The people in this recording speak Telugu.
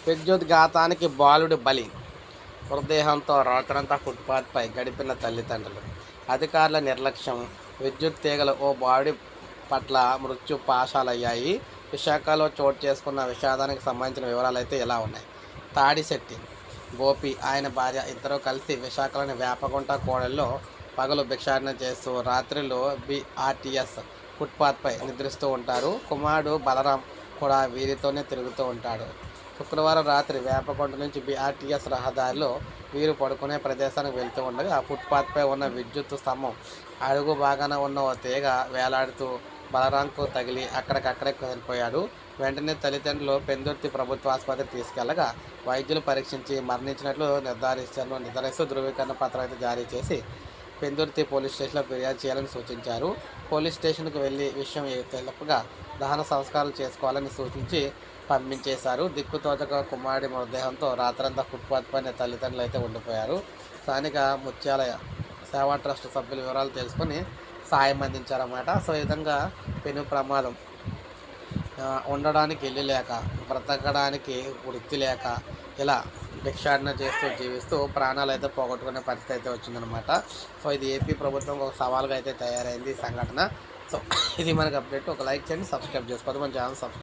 విద్యుద్ఘాతానికి బాలుడి బలి. మృతదేహంతో రాత్రంతా ఫుట్పాత్పై గడిపిన తల్లిదండ్రులు. అధికారుల నిర్లక్ష్యం. విద్యుత్ తీగలు ఓ బాలుడి పట్ల మృత్యు పాశాలయ్యాయి. విశాఖలో చోటు చేసుకున్న విషాదానికి సంబంధించిన వివరాలు ఇలా ఉన్నాయి. తాడిశెట్టి గోపి, ఆయన భార్య ఇద్దరూ కలిసి విశాఖలోని వేపగుంట కూడలిలో పగలు భిక్షాటన చేస్తూ రాత్రిలో బీఆర్టీఎస్ ఫుట్పాత్పై నిద్రిస్తూ ఉంటారు. కుమారుడు బలరాం కూడా వీరితోనే తిరుగుతూ ఉంటాడు. శుక్రవారం రాత్రి వేపకొండ నుంచి బీఆర్టీఎస్ రహదారిలో వీరు పడుకునే ప్రదేశానికి వెళ్తూ ఉండగా ఫుట్పాత్పై ఉన్న విద్యుత్ స్తంభం అడుగు భాగాన ఉన్న ఓ తీగ వేలాడుతూ బలరాంకు తగిలి అక్కడికక్కడే చనిపోయాడు. వెంటనే తల్లిదండ్రులు పెందుర్తి ప్రభుత్వ ఆసుపత్రికి తీసుకెళ్లగా వైద్యులు పరీక్షించి మరణించినట్లు నిర్ధారిస్తూ ధృవీకరణ పత్రం జారీ చేసి పెందుర్తి పోలీస్ స్టేషన్లో ఫిర్యాదు చేయాలని సూచించారు. పోలీస్ స్టేషన్కు వెళ్లి విషయం తెలుపగా దహన సంస్కారాలు చేసుకోవాలని సూచించి పంపించేశారు. దిక్కుతోచక కుమారుడి మృతదేహంతో రాత్రంతా ఫుట్పాత్ పైన తల్లిదండ్రులు ఉండిపోయారు. స్థానిక ముత్యాలయ సేవా ట్రస్ట్ సభ్యుల వివరాలు తెలుసుకొని సాయం అందించారన్నమాట. సో ఈ విధంగా పెను ప్రమాదం. ఉండడానికి ఇల్లు లేక, బ్రతకడానికి వృత్తి లేక ఇలా భిక్షాటన చేస్తూ జీవిస్తూ ప్రాణాలు పోగొట్టుకునే పరిస్థితి వచ్చిందనమాట. సో ఇది ఏపీ ప్రభుత్వం ఒక సవాల్గా తయారైంది ఈ సంఘటన. సో ఇది మనకు అప్డేట్. ఒక లైక్ చేయండి, సబ్స్క్రైబ్ చేసుకోవద్దు, మన ఛానల్ సబ్స్క్రైబ్